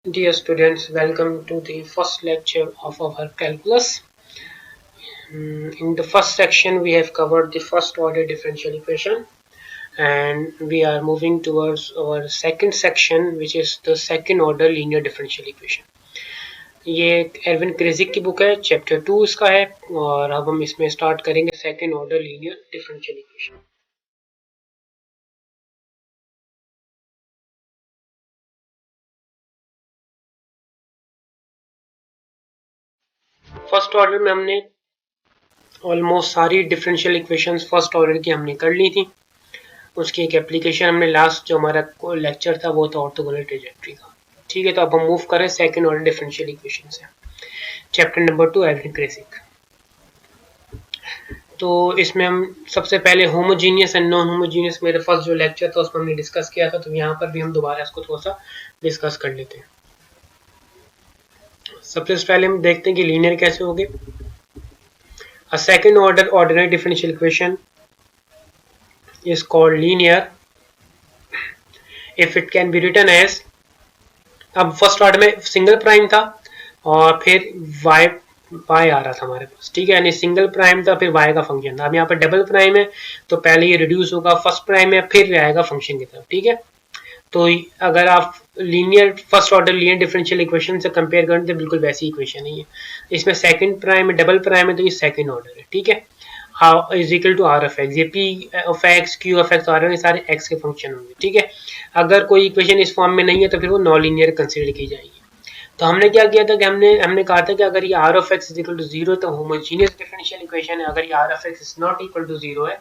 Dear students, welcome to the first lecture of our calculus. In the first section, we have covered the first order differential equation, and we are moving towards our second section, which is the second order linear differential equation. ये Irwin क्रेजिक की book है, chapter 2 इसका है, और अब हम इसमें start करेंगे second order linear differential equation. First order में हमने ऑलमोस्ट सारी डिफरेंशियल इक्वेशंस फर्स्ट ऑर्डर की हमने कर ली थी। उसकी एक एप्लीकेशन हमने लास्ट जो हमारा लेक्चर था वो था ऑर्थोगोनल ट्रेजेक्टरी का। ठीक है, तो अब हम मूव करें सेकंड ऑर्डर डिफरेंशियल इक्वेशन से, चैप्टर नंबर 2 एरविन क्रेजिक। तो इसमें हम सबसे पहले होमोजीनियस एंड नॉन होमोजीनियस, मेरा फर्स्ट जो लेक्चर था उसमें हमने डिस्कस किया था, तो यहाँ पर भी हम दोबारा इसको थोड़ा सा डिस्कस कर लेते हैं। सबसे पहले हम देखते हैं कि लीनियर कैसे होगी। A second order ordinary differential equation is called linear if it can be written as, अब फर्स्ट ऑर्डर में सिंगल प्राइम था और फिर y आ रहा था हमारे पास। ठीक है, यानी सिंगल प्राइम था फिर y का फंक्शन था। अब यहाँ पर डबल प्राइम है तो पहले ये रिड्यूस होगा फर्स्ट प्राइम है फिर आएगा फंक्शन की तरफ। ठीक है, तो अगर आप linear first order linear differential equation से कंपेयर करें तो बिल्कुल वैसी इक्वेशन है ये। इसमें सेकंड प्राइम है, डबल प्राइम है, तो ये सेकंड ऑर्डर है। ठीक है, is equal to r of x, ये p of x, q of x, r of x सारे एक्स के फंक्शन होंगे। ठीक है, अगर कोई इक्वेशन इस फॉर्म में नहीं है तो फिर वो नॉन लीनियर कंसीडर की जाएगी। तो हमने क्या किया था कि हमने कहा था कि अगर ये R of x is equal to zero तो होमोजीनियस डिफरेंशियल इक्वेशन है। अगर ये R of x is not equal to zero है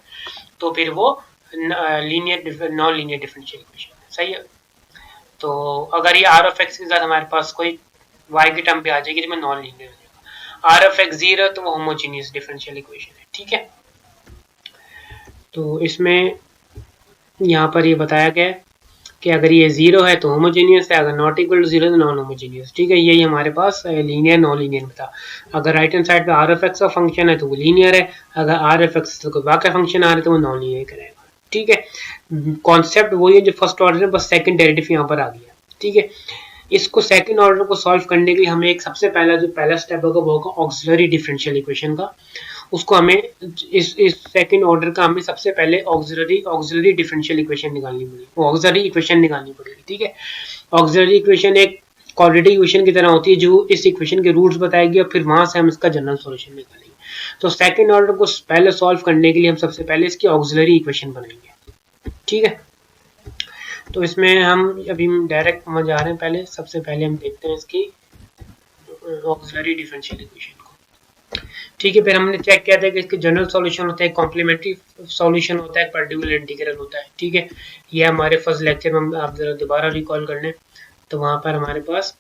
तो फिर वो linear non linear differential equation है। सही है, तो अगर ये आर ऑफ एक्स के साथ हमारे पास कोई वाई की टर्म पे आ जाएगी तो मैं नॉन लीनियर हो जाएगा। आर ऑफ एक्स जीरो तो वो होमोजीनियस डिफरेंशियल इक्वेशन है। ठीक है, तो इसमें यहाँ पर ये बताया गया है कि अगर ये जीरो है तो होमोजीनियस है, अगर नॉट इक्वल टू जीरो तो नॉन होमोजीनियस। ठीक है, यही हमारे पास लीनियर नॉन लीनियर में था। अगर राइट हैंड साइड पे आर एफ एक्स का फंक्शन है तो वो लीनियर है, अगर आर एफ एक्स तो कोई बाकी फंक्शन आ रहा है तो वो नॉन लीनियर करेगा। ठीक है, कॉन्सेप्ट वही है जो फर्स्ट ऑर्डर है, बस सेकंड डेरिवेटिव यहाँ पर आ गया। ठीक है, इसको सेकंड ऑर्डर को सॉल्व करने के लिए हमें एक सबसे पहला स्टेप होगा वो होगा ऑक्सिलरी डिफरेंशियल इक्वेशन का। उसको हमें इस सेकंड ऑर्डर का हमें सबसे पहले ऑक्सिलरी डिफरेंशियल इक्वेशन निकालनी पड़ेगी, ऑक्सिलरी इक्वेशन निकालनी पड़ेगी। ठीक है, ऑक्सिलरी इक्वेशन एक क्वाड्रेटिक इक्वेशन की तरह होती है जो इस इक्वेशन के रूट्स बताएगी और फिर वहां से हम इसका जनरल सॉल्यूशन निकालेंगे। तो सेकंड ऑर्डर को पहले सॉल्व करने के लिए हम सबसे पहले इसकी ऑक्सिलरी इक्वेशन बनाएंगे। ठीक है, तो इसमें हम अभी डायरेक्ट समझ आ रहे हैं। पहले सबसे पहले हम देखते हैं इसकी ऑक्सिलरी डिफरेंशियल इक्वेशन को। ठीक है, फिर हमने चेक किया था कि इसके जनरल सॉल्यूशन होता है, कॉम्प्लीमेंट्री सॉल्यूशन होता है, पर्टिकुलर इंटीग्रल होता है। ठीक है, ये हमारे फर्स्ट लेक्चर में आप जरा दोबारा रिकॉल कर लें तो वहां पर हमारे पास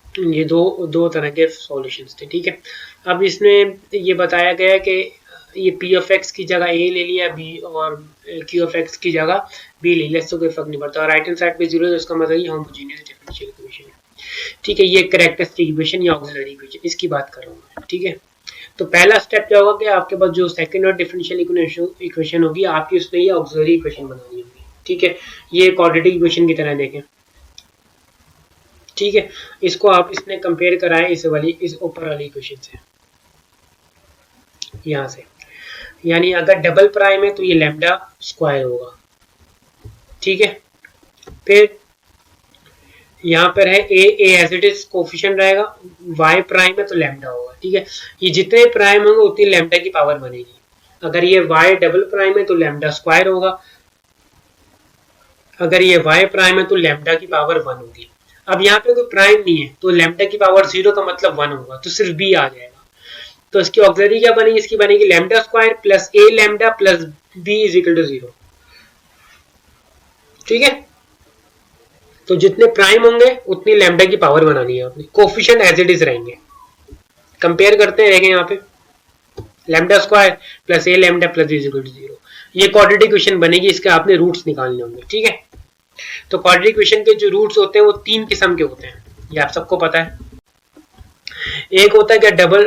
ये दो तरह के सॉल्यूशंस थे। ठीक है, अब इसमें ये बताया गया है कि ये p ऑफ x की जगह a ले लिया, b और q ऑफ x की जगह b ले लिया, इससे कोई फर्क नहीं पड़ता। और राइट हैंड साइड पे जीरो है तो इसका मतलब ये होमोजेनियस डिफरेंशियल इक्वेशन है। ठीक है, ये कैरेक्टरिस्टिक इक्वेशन या ऑक्सिलरी इक्वेशन इसकी बात कर रहा हूँ मैं। ठीक है, तो पहला स्टेप क्या होगा कि आपके पास जो सेकंड ऑर्डर डिफरेंशियल इक्वेशन होगी आपकी उसमें ये ऑक्सिलरी इक्वेशन बनानी होगी। ठीक है, ये क्वाड्रेटिक इक्वेशन की तरह देखें। ठीक है, इसको आप इसने कंपेयर कराएं इस ऊपर वाली इक्वेशन से, यहाँ से, यानी अगर डबल प्राइम है तो ये लैम्डा स्क्वायर होगा। ठीक है, फिर यहाँ पर है ए एज इट इज कोफिशिएंट रहेगा, y प्राइम है तो लैम्डा होगा। ठीक है, ये जितने प्राइम होंगे उतनी लैम्डा की पावर बनेगी। अगर ये y डबल प्राइम है तो लैम्डा स्क्वायर होगा, अगर ये y प्राइम है तो लैम्डा की पावर 1 होगी। अब यहाँ पे कोई प्राइम नहीं है तो लैम्डा की पावर 0 का मतलब 1 होगा, तो सिर्फ b आ जाएगा। तो इसकी ऑक्सिलरी क्या बनेगी, इसकी बनेगी lambda square plus a lambda plus b is equal to 0। ठीक है, तो जितने प्राइम होंगे उतनी लैम्डा की पावर बनानी है आपने, कोफिशिएंट एज इट इज रहेंगे। कंपेयर करते हैं, देखें यहाँ पे lambda square plus a lambda plus is equal to 0, ये क्वाड्रेटिक इक्वेशन बनेगी। इसके आपने रूट्स निकालने होंगे। ठीक है, तो क्वाड्रेटिक इक्वेशन के जो रूट्स होते हैं वो 3 किस्म के होते हैं, ये आप सबको पता है। एक होता है क्या डबल,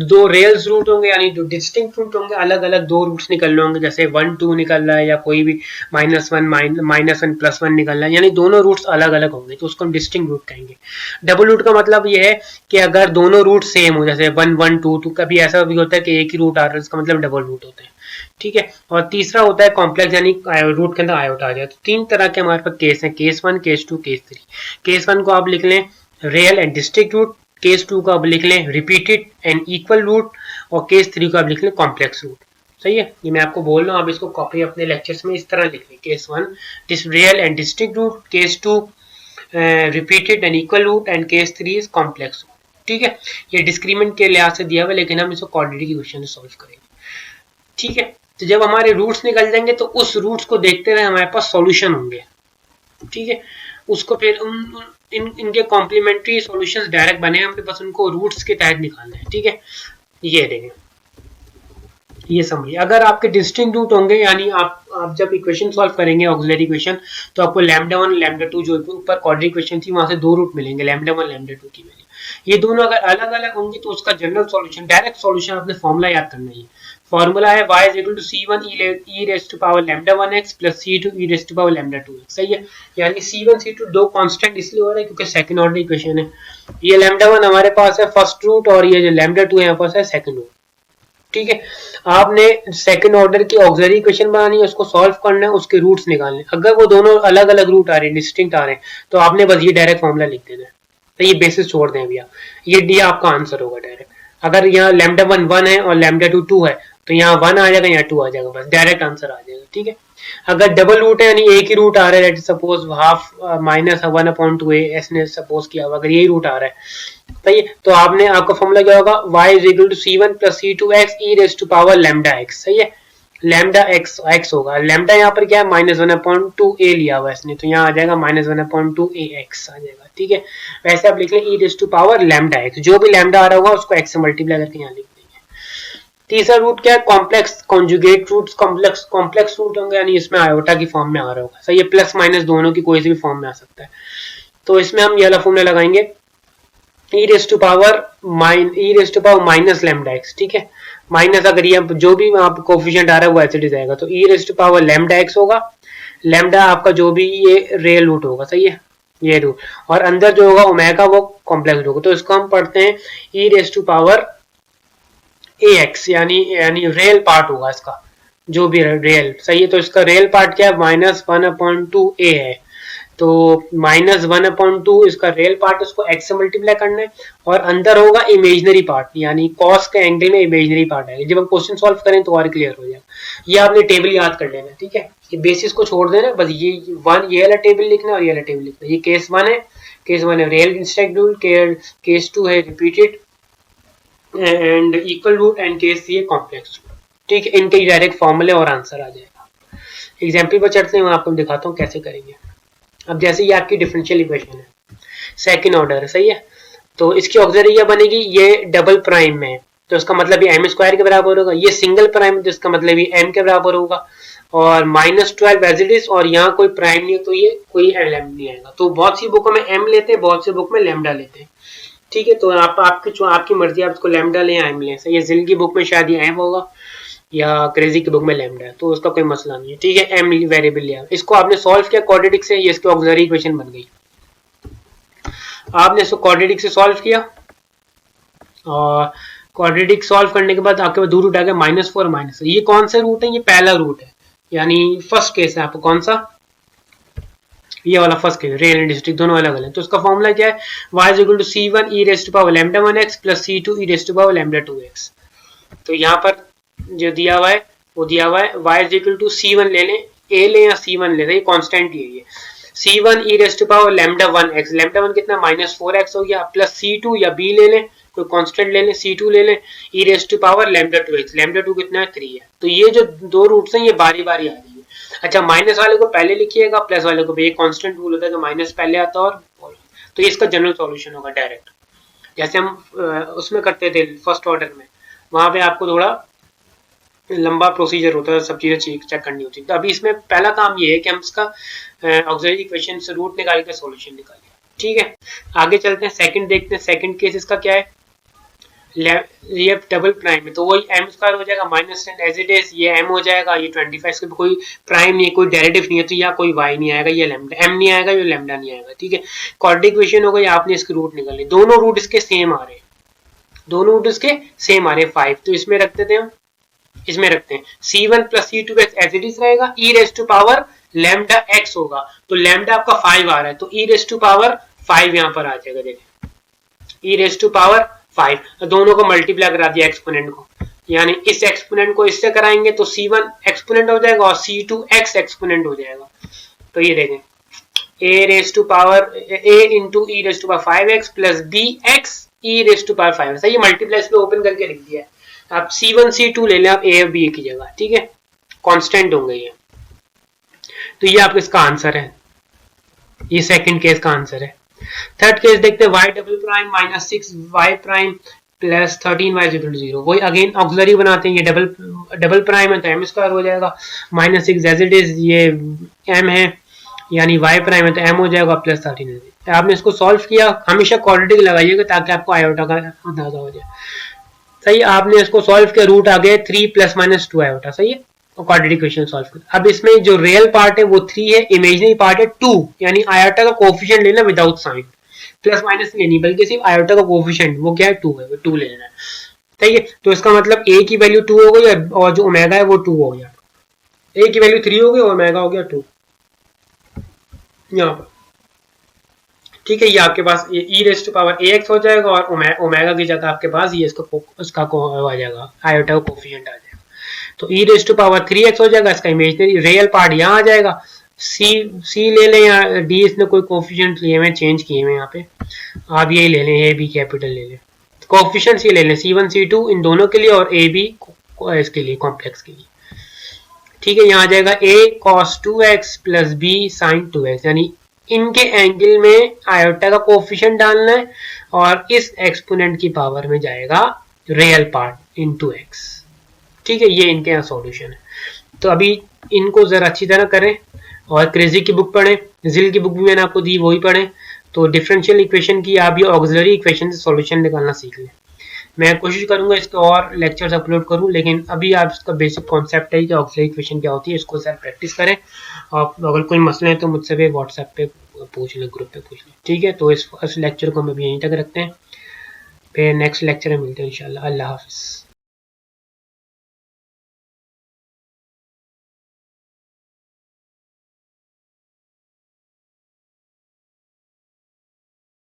दो रियल्स रूट होंगे यानी जो डिस्टिंक्ट रूट होंगे, अलग अलग दो रूट्स निकल रहे होंगे, जैसे 1 2 निकल रहा है या कोई भी -1 -1 +1 निकल रहा है, यानी दोनों रूट्स अलग अलग होंगे तो उसको हम डिस्टिंक्ट रूट कहेंगे। डबल रूट का मतलब ये है कि अगर दोनों रूट सेम हो, जैसे 1 1 2 2, कभी ऐसा भी होता है कि एक ही रूट आ रहा है, इसका मतलब डबल रूट होता है। ठीक है। और तीसरा होता है कॉम्प्लेक्स, यानी रूट के अंदर आयोटा आ जाए। तो तीन तरह के हमारे पास केस हैं, केस 1 केस 2 केस 3। केस 1 को आप लिख लें real and distinct root, case 2 का आप लिख लें रिपीटेड एंड इक्वल रूट, और केस 3 का आप लिख लें कॉम्प्लेक्स रूट। सही है, ये मैं आपको बोल रहा हूँ, आप इसको कॉपी अपने लेक्चर्स में इस तरह लिख लें, case 1 real and distinct root, case 2 repeated and equal root, and case 3 is complex root. ठीक है, ये डिस्क्रीमेंट के लिहाज से दिया हुआ है, लेकिन हम इसको क्वाड्रेटिक इक्वेशन से सॉल्व करेंगे। ठीक है, तो जब हमारे रूट्स निकल जाएंगे तो उस रूट्स को देखते हुए हमारे पास सॉल्यूशन होंगे। ठीक है, उसको फिर इनके कॉम्प्लीमेंट्री सॉल्यूशंस डायरेक्ट बने, हमने बस उनको रूट्स के तहत निकालना है। ठीक है, ये देंगे, ये समझिए। अगर आपके डिस्टिंक्ट रूट होंगे, यानी आप जब इक्वेशन सॉल्व करेंगे ऑक्सिलरी इक्वेशन, तो आपको लैम्डा 1 लैम्डा 2 जो ऊपर क्वाड्रेटिक इक्वेशन थी वहां से दो रूट मिलेंगे, लैम्डा 1 लैम्डा 2 की वैल्यू। ये दोनों अगर अलग अलग होंगी तो उसका जनरल सॉल्यूशन, डायरेक्ट सॉल्यूशन अपने फॉर्मूला याद करना है। फॉर्मूला है y is equal to c1 e raised to power lambda 1x plus c2 e raised to power lambda 2x। सही है, यानी c1 c2 दो कांस्टेंट इसलिए हो रहा है क्योंकि सेकंड ऑर्डर इक्वेशन है। ये लैम्डा 1 हमारे पास है फर्स्ट रूट, और ये जो लैम्डा 2 है हमारे पास है सेकंड रूट। ठीक है, आपने सेकंड ऑर्डर की ऑक्सिलरी इक्वेशन बनानी है, उसको सॉल्व करना है, उसके रूट्स निकालने। अगर वो दोनों अलग अलग रूट आ रहे हैं, डिस्टिंक्ट आ रहे हैं, तो आपने बस ये डायरेक्ट फॉर्मूला लिख देना है। तो ये बेसिस छोड़ दें भैया, ये डी आपका आंसर होगा डायरेक्ट। अगर यहाँ लैम्डा 1 1 है और लैम्डा 2 2 है, तो यहाँ 1 आ जाएगा, यहाँ 2 आ जाएगा, बस डायरेक्ट आंसर आ जाएगा। ठीक है, अगर डबल रूट है यानी एक ही रूट आ रहा है, सपोज हाफ -1/2a ऐसे सपोज किया हुआ, अगर यही रूट आ रहा है, सही है, तो आपने आपका फॉर्मूला क्या होगा, y is equal to c1 plus c2x e raised to power lambda x। सही है, लैम्डा x होगा, लैम्डा यहाँ पर क्या है -1/2a लिया हुआ है इसने, तो यहाँ आ जाएगा -1/2ax आ जाएगा। ठीक है, वैसे आप लिख लें e raised to power lambda x, जो भी लैम्डा आ रहा होगा उसको x से मल्टीप्लाई करके यहाँ लिख देंगे। तीसरा रूट क्या है, complex conjugate roots, complex root होंगे, यानी इसमें आयोटा की फॉर्म में आ रहा होगा। सही है, प्लस माइनस दोनों की कोई सी भी फॉर्म में आ सकता है। तो इसमें हम ये वाला फॉर्मूला लगाएंगे e raised to power minus lambda x। ठीक है, माइनस अगर ये जो भी आप कोफिशिएंट आ रहा है वो ऐसे जाएगा, तो e raised to power lambda x होगा। लैम्डा आपका जो भी ये रियल रूट होगा, सही है, ये रूट, और अंदर जो होगा ओमेगा वो कॉम्प्लेक्स होगा। तो इसको हम पढ़ते हैं e raised to power ax, यानी रियल पार्ट होगा इसका, जो भी रियल। सही है, तो इसका रियल पार्ट क्या है, -1/2a है, तो -1/2 इसका रियल पार्ट, उसको x से मल्टीप्लाई करना है, और अंदर होगा इमेजिनरी पार्ट, यानी cos के एंगल में इमेजिनरी पार्ट आएगा। जब हम क्वेश्चन सॉल्व करें तो और क्लियर हो जाएगा। ये आपने टेबल याद कर लेना। ठीक है, ये बेसिस को छोड़ देना, बस ये वाला टेबल लिखना है और ये वाला टेबल लिखना है। ये केस 1 है, रियल डिस्टिंक्ट रूट, केस 2 है repeated and equal root, and case 3 है कॉम्प्लेक्स रूट। ठीक है, इनके डायरेक्ट फॉर्मूले और आंसर आ जाएगा। एग्जाम्पल पर चढ़ते हैं, मैं आपको दिखाता हूँ कैसे करेंगे। अब जैसे ये आपकी डिफरेंशियल इक्वेशन है, सेकंड ऑर्डर है, सही है, तो इसकी ऑक्सिलरी क्या बनेगी, ये डबल प्राइम में है, तो इसका मतलब ये m स्क्वायर के बराबर होगा। ये सिंगल प्राइम, तो इसका मतलब ये m के बराबर होगा, और -12 एज इट इज, और यहाँ कोई प्राइम नहीं है तो ये कोई lm नहीं आएगा। तो बहुत सी बुकों में m लेते हैं, बहुत सी बुक में लैम्डा लेते हैं। ठीक है, तो आपकी मर्जी, आप इसको लैम्डा लें या m लें। सही है, जिल की बुक में शायद ये m होगा, या क्रेजी की बुक में लैम्डा है, तो उसका कोई मसला नहीं है। ठीक है, m वेरिएबल लिया, इसको आपने सॉल्व किया क्वाड्रेटिक से, ये इसकी ऑक्सिलरी इक्वेशन बन गई। आपने इसको क्वाड्रेटिक से सॉल्व किया, और क्वाड्रेटिक सॉल्व करने के बाद आपके पास दो रूट आ गया -4 माइनस। ये कौन सा रूट है, ये पहला रूट है, यानी फर्स्ट केस है आपको कौन सा, ये वाला first case, real and district दोनों अलग अलग। तो उसका फॉर्मूला क्या है, y is equal to c1 e raised to power lambda 1x plus c2 e raised to power lambda 2x। तो यहाँ पर जो दिया हुआ है वो दिया हुआ है y is equal to c1 ले लें, a लें या c1 ले लें, ये कांस्टेंट ही है। ये c1 e raised to power lambda 1x, lambda 1 कितना -4x हो गया, प्लस c2 या b ले लें, कोई कांस्टेंट ले लें, c2 ले लें, e raised to power lambda 2x, lambda 2 कितना है 3 है। तो ये जो दो रूट्स हैं ये बारी बारी आ रही है। अच्छा, माइनस वाले को पहले लिखिएगा, प्लस वाले को भी। एक कांस्टेंट रूल होता है कि माइनस पहले आता है, और तो ये इसका जनरल सॉल्यूशन होगा डायरेक्ट, जैसे हम उसमें करते थे फर्स्ट ऑर्डर में, वहां पे आपको थोड़ा लंबा प्रोसीजर होता है, सब चीजें चेक करनी होती है। तो अभी इसमें पहला काम ये है कि हम इसका ऑक्सिलरी इक्वेशन से रूट निकाल के सॉल्यूशन निकालें। ठीक है, आगे चलते हैं, सेकंड देखते हैं। सेकंड केस इसका क्या है, ये डबल प्राइम है तो वही एम स्क्वायर हो जाएगा -10 एज इट इज, ये एम हो जाएगा, ये 25, इसके कोई प्राइम नहीं है, कोई डेरिवेटिव नहीं है, तो यहाँ कोई वाई नहीं आएगा, ये लैम्डा एम नहीं आएगा, ये लैम्डा नहीं आएगा। ठीक है, क्वाड्रेटिक इक्वेशन हो गई, आपने इसके रूट निकाले, दोनों रूट इसके सेम आ रहे हैं, दोनों रूट इसके सेम आ रहे हैं 5, तो इसमें रख देते हैं, इसमें रखते हैं c1 plus c2x as it is रहेगा, e raise to power lambda x होगा, तो लैम्डा आपका 5 आ रहा है, तो e रेज टू पावर 5 यहाँ पर आ जाएगा, देखिए e रेज टू पावर 5, दोनों को मल्टीप्लाई करा दिया एक्सपोनेंट को, यानी इस एक्सपोनेंट को इससे कराएंगे तो c1 एक्सपोनेंट हो जाएगा और c2x एक्सपोनेंट हो जाएगा, तो ये देखें a raise to power a into e raise to power 5x plus bx e raise to power 5, ये मल्टीप्लाई इसमें ओपन करके लिख दिया है, आप C1 C2 ले लें आप a और b की जगह, ठीक है, कांस्टेंट होंगे ये, तो ये आपका इसका आंसर है, ये सेकंड केस का आंसर है। थर्ड केस देखते हैं, y double prime minus 6y prime plus 13y equal to 0, वही अगेन ऑक्सिलरी बनाते हैं, ये डबल प्राइम है तो m स्क्वायर हो जाएगा, -6 एज इट इज, ये m है, यानी y प्राइम है तो m हो जाएगा प्लस 13। आपने इसको सॉल्व किया, हमेशा क्वाड्रेटिक लगाइएगा ताकि आपको आयोटा का अंदाजा हो जाए, सही, आपने इसको सॉल्व किया, रूट आ गया 3 प्लस माइनस 2 आयोटा, सही है, और क्वाड्रेटिक इक्वेशन सॉल्व किया। अब इसमें जो रियल पार्ट है वो 3 है, इमेजिनरी पार्ट है 2, यानी आयोटा का कोएफिशिएंट लेना विदाउट साइन, प्लस माइनस लेनी, बल्कि सिर्फ आयोटा का कोएफिशिएंट वो क्या है 2 है, वो 2 ले लेना है, ठीक है, तो इसका मतलब a की वैल्यू 2 हो गई और जो ओमेगा है वो 2 हो गया, a की वैल्यू 3 हो गई और ओमेगा हो गया 2 यहाँ पर, ठीक है, ये आपके पास e raise to power ax हो जाएगा और ओमेगा की जगह आपके पास ये इसका आ जाएगा, आयोटा का कोएफिशिएंट आ जाएगा, तो e raise to power 3x हो जाएगा, इसका इमेजिनरी रियल पार्ट यहाँ आ जाएगा, c ले लें या d, इसने कोई कोएफिशिएंट लिए हुए चेंज किए हुए यहाँ पे, आप यही ले लें, a b कैपिटल ले लें, कोएफिशिएंट्स ये ले लें c1 c2 इन दोनों के लिए और a b इसके लिए कॉम्प्लेक्स के लिए, ठीक है, यहाँ आ जाएगा a cos 2x plus b sin 2x, यानी इनके एंगल में आयोटा का कोएफिशिएंट डालना है और इस एक्सपोनेंट की पावर में जाएगा रियल पार्ट इनटू x, ठीक है, ये इनके यहाँ सॉल्यूशन है। तो अभी इनको जरा अच्छी तरह करें और क्रेजी की बुक पढ़ें, जिल की बुक भी मैंने आपको दी वही पढ़ें, तो डिफरेंशियल इक्वेशन की आप ये ऑक्सिलरी इक्वेशन से सॉल्यूशन निकालना सीख लें। मैं कोशिश करूंगा इसके और लेक्चर्स अपलोड करूं, लेकिन अभी आप इसका बेसिक कॉन्सेप्ट है कि ऑक्सिलरी इक्वेशन क्या होती है, इसको सर प्रैक्टिस करें, और अगर कोई मसले हैं तो मुझसे भी व्हाट्सएप पे पूछ लें, ग्रुप पे पूछ लें, ठीक है। तो इस लेक्चर को हम अभी यहीं तक रखते हैं, फिर नेक्स्ट लेक्चर में मिलते हैं इंशाल्लाह। अल्लाह हाफिज़।